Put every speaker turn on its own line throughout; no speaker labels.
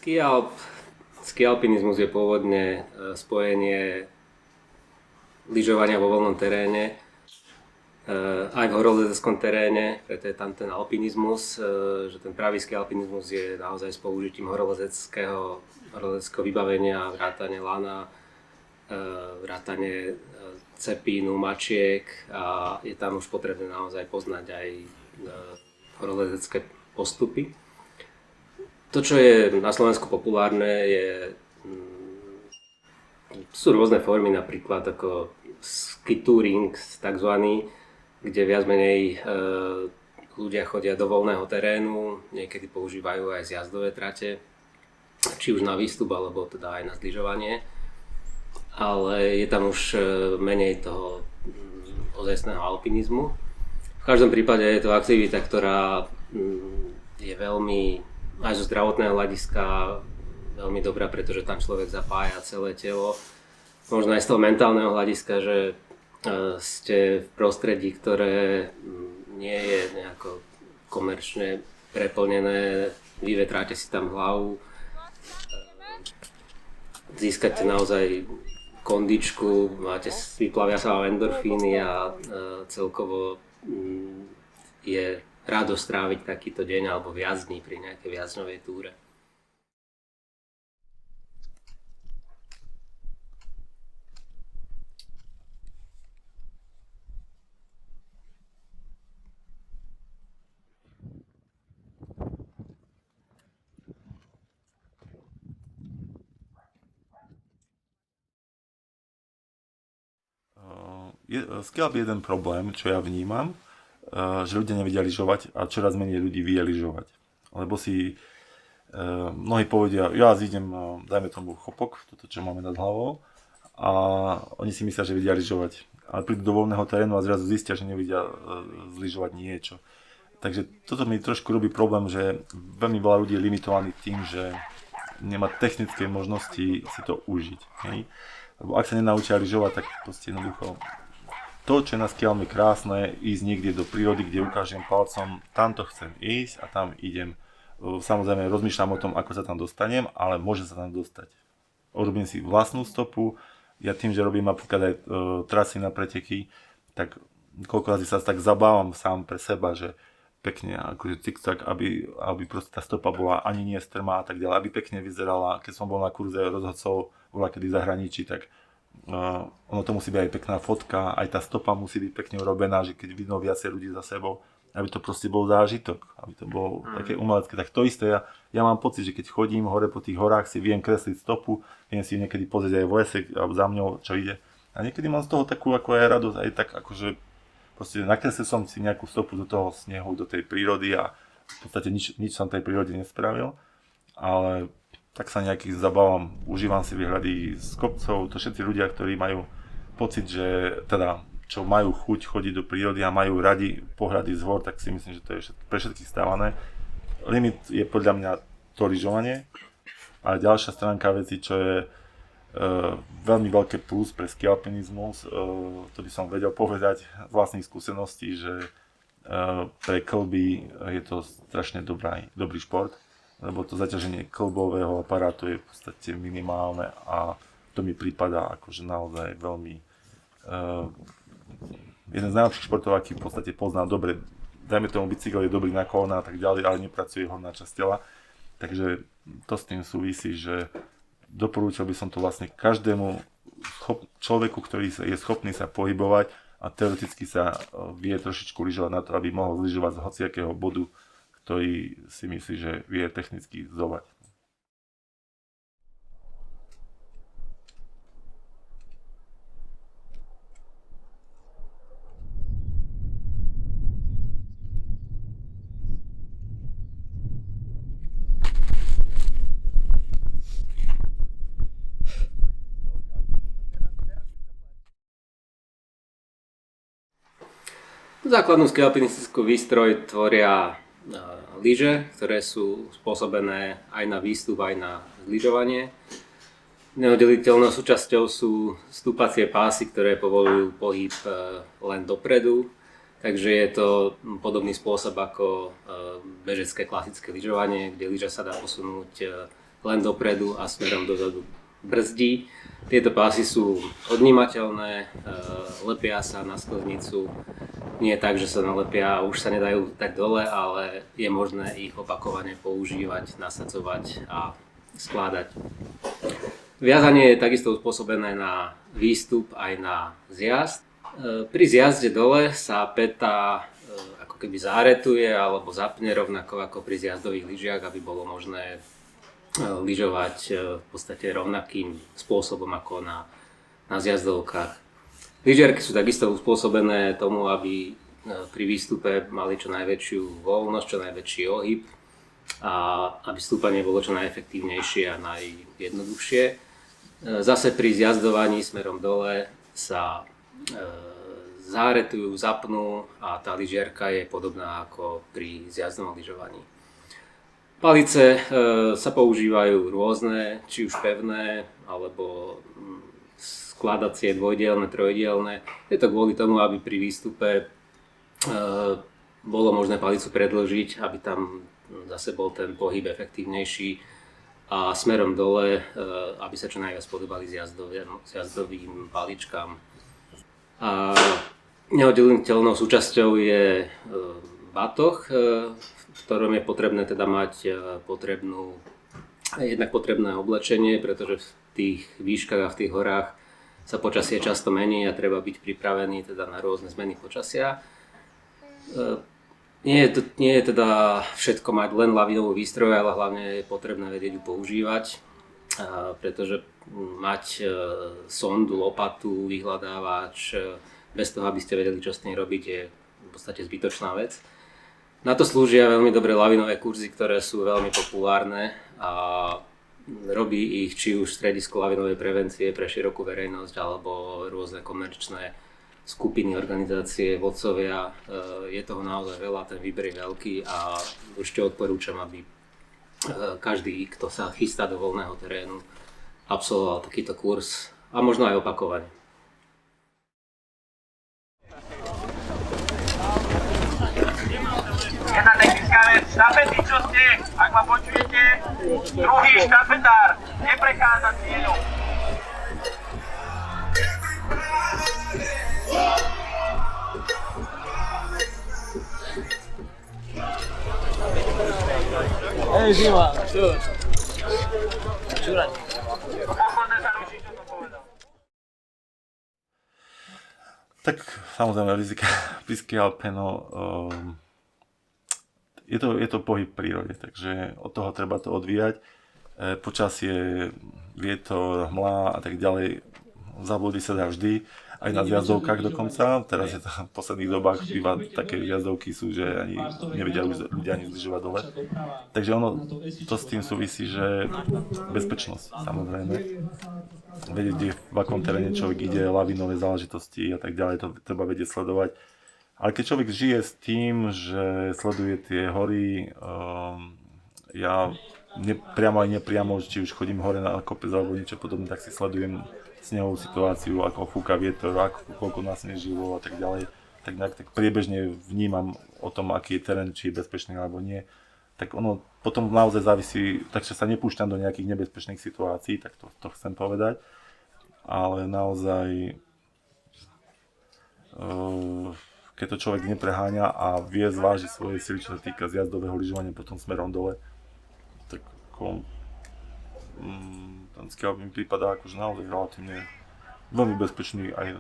Ski alp, ski alpinizmus je pôvodne spojenie lyžovania vo voľnom teréne, aj v horolezeckom teréne, preto je tam ten alpinizmus, že ten pravý ski alpinizmus je naozaj s použitím horolezeckého vybavenia, vrátane lana, vrátane cepínu, mačiek a je tam už potrebné naozaj poznať aj horolezecké postupy. To, čo je na Slovensku populárne, sú rôzne formy, napríklad ako ski touring takzvaný, kde viac menej ľudia chodia do voľného terénu, niekedy používajú aj zjazdové trate, či už na výstup, alebo teda aj na zlyžovanie. Ale je tam už menej toho ozajstného alpinizmu. V každom prípade je to aktivita, ktorá je veľmi, aj zo zdravotného hľadiska, veľmi dobrá, pretože tam človek zapája celé telo. Možno aj z toho mentálneho hľadiska, že ste v prostredí, ktoré nie je nejako komerčne preplnené, vyvetráte si tam hlavu, získate naozaj kondičku, vyplavia sa vám endorfíny a celkovo je radosť stráviť takýto deň alebo viac dní pri nejakej viacdňovej túre.
Ski alp je jeden problém, čo ja vnímam, že ľudia nevedia lyžovať a čoraz menej ľudí vie lyžovať. Lebo si mnohí povedia, ja zídem, dajme tomu chopok, toto čo máme nad hlavou, a oni si myslia, že vedia lyžovať. Ale prídu do voľného terénu a zrazu zistia, že nevedia zlyžovať niečo. Takže toto mi trošku robí problém, že veľmi veľa ľudí je limitovaných tým, že nemá technické možnosti si to užiť. Hej? Lebo ak sa nenaučia lyžovať, tak proste jednoducho to, čo je na ski alpe krásne, ísť niekde do prírody, kde ukážem palcom, tamto chcem ísť a tam idem. Samozrejme rozmýšľam o tom, ako sa tam dostanem, ale môžem sa tam dostať. Urobím si vlastnú stopu, ja tým, že robím napríklad aj trasy na preteky, tak koľko razy sa tak zabávam sám pre seba, že pekne akože cik-cak, aby proste tá stopa bola ani nie strmá a tak ďalej, aby pekne vyzerala. Keď som bol na kurze rozhodcov voľakedy v zahraničí, tak ono to musí byť aj pekná fotka, aj tá stopa musí byť pekne urobená, že keď vidno viacej ľudí za sebou, aby to proste bol zážitok, aby to bolo také umelecké. Tak to isté, ja mám pocit, že keď chodím hore po tých horách, si viem kresliť stopu, viem si niekedy pozrieť aj v lese za mňou, čo ide. A niekedy mám z toho takú ako aj radosť, aj tak akože proste nakreslil som si nejakú stopu do toho snehu, do tej prírody a v podstate nič som tej prírode nespravil, ale tak sa nejakých zabávam, užívam si výhľady z kopcov, to všetci ľudia, ktorí majú pocit, že teda, čo majú chuť chodiť do prírody a majú radi pohľady z hor, tak si myslím, že to je pre všetkých stávané. Limit je podľa mňa to lyžovanie, ale ďalšia stránka veci, čo je veľmi veľké plus pre ski alpinizmus, to by som vedel povedať z vlastných skúseností, že pre kĺby je to strašne dobrý šport, lebo to zaťaženie kĺbového aparátu je v podstate minimálne a to mi prípada akože naozaj veľmi jeden z najlepších športov, aký v podstate poznám dobre. Dajme tomu, bicykel je dobrý na kolná a tak ďalej, ale nepracuje horná časť tela. Takže to s tým súvisí, že doporúčal by som to vlastne každému človeku, ktorý je schopný sa pohybovať a teoreticky sa vie trošičku lyžovať na to, aby mohol lyžovať z hociakého bodu, ktorý si myslí, že vie technicky zdolať.
Základnú ski alpinistickú výstroj tvoria lyže, ktoré sú spôsobené aj na výstup, aj na zlyžovanie. Neoddeliteľnou súčasťou sú stúpacie pásy, ktoré povolujú pohyb len dopredu. Takže je to podobný spôsob ako bežecké klasické lyžovanie, kde lyža sa dá posunúť len dopredu a smerom dozadu brzdí. Tieto pásy sú odnímateľné, lepia sa na sklznicu. Nie tak, že sa nalepia a už sa nedajú dať dole, ale je možné ich opakovane používať, nasadzovať a skladať. Viazanie je takisto uspôsobené na výstup aj na zjazd. Pri zjazde dole sa päta ako keby záretuje alebo zapne rovnako ako pri zjazdových lyžiach, aby bolo možné lyžovať v podstate rovnakým spôsobom ako na zjazdovkách. Lyžiarky sú takisto uspôsobené tomu, aby pri výstupe mali čo najväčšiu voľnosť, čo najväčší ohyb a aby stúpanie bolo čo najefektívnejšie a najjednoduchšie. Zase pri zjazdovaní smerom dole sa záretujú, zapnú a tá lyžiarka je podobná ako pri zjazdnom lyžovaní. Palice sa používajú rôzne, či už pevné, alebo skladacie, dvojdielne, trojdielne. Je to kvôli tomu, aby pri výstupe bolo možné palicu predĺžiť, aby tam zase bol ten pohyb efektívnejší a smerom dole, aby sa čo najviac podobali zjazdovým paličkám. A neoddeliteľnou súčasťou je batoh, v ktorom je potrebné teda mať jednak potrebné oblečenie, pretože v tých výškach a v tých horách sa počasie často mení a treba byť pripravený teda na rôzne zmeny počasia. Nie je teda všetko mať len lavinovú výstroj, ale hlavne je potrebné vedieť ju používať, pretože mať sondu, lopatu, vyhľadávač, bez toho, aby ste vedeli, čo s tým robiť, je v podstate zbytočná vec. Na to slúžia veľmi dobré lavinové kurzy, ktoré sú veľmi populárne a robí ich či už stredisko lavinovej prevencie pre širokú verejnosť alebo rôzne komerčné skupiny, organizácie, vodcovia. Je toho naozaj veľa, ten výber je veľký a určite odporúčam, aby každý, kto sa chystá do voľného terénu, absolvoval takýto kurz a možno aj opakovane.
Jedna technická vec, štafety, čo ste, ak ma počujete, druhý štafetár, neprechádza cieľom.
Hej, zima, čo?
Posledné sa ruší, čo som povedal.
Tak samozrejme ski alpino, je to pohyb v prírode, takže od toho treba to odvíjať. Počasie, vietor, hmla a tak ďalej, zablúdiť sa dá vždy, aj na zjazdovkách dokonca. Teraz je to v posledných dobách býva také zjazdovky sú, že ani nevedia ľudia ani zlyžovať dole. Takže ono to s tým súvisí, že bezpečnosť samozrejme. Vedieť, v akom teréne človek ide, lavinové záležitosti a tak ďalej, to treba vedieť sledovať. Ale keď človek žije s tým, že sleduje tie hory, ja priamo aj nepriamo, či už chodím hore na kopec alebo niečo podobné, tak si sledujem snehovú situáciu, ako fúka vietor, koľko nasnežilo a tak ďalej. Tak priebežne vnímam o tom, aký je terén, či je bezpečný alebo nie. Tak ono potom naozaj závisí, takže sa nepúšťam do nejakých nebezpečných situácií, tak to chcem povedať. Ale naozaj keď to človek nepreháňa a vie zvážiť svoje sily, čo sa týka zjazdového lyžovania potom smerom dole, tak ten ski alp mi prípadá akože naozaj relatívne veľmi bezpečný aj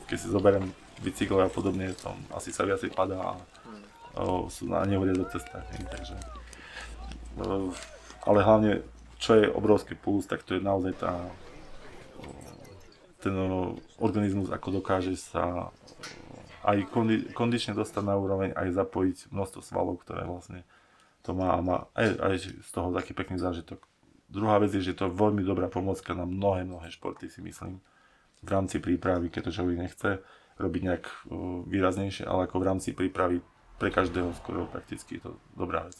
keď si zoberiem bicykle a podobne, tam asi sa viacej padá a sú na nehodia do cestách, takže ale hlavne čo je obrovský plus, tak to je naozaj ten organizmus, ako dokáže sa aj kondične dostať na úroveň, aj zapojiť množstvo svalov, ktoré vlastne to má a má aj z toho taký pekný zážitok. Druhá vec je, že to je veľmi dobrá pomôcka na mnohé športy, si myslím, v rámci prípravy, keď to človek nechce robiť nejak výraznejšie, ale ako v rámci prípravy pre každého skoro prakticky je to dobrá vec.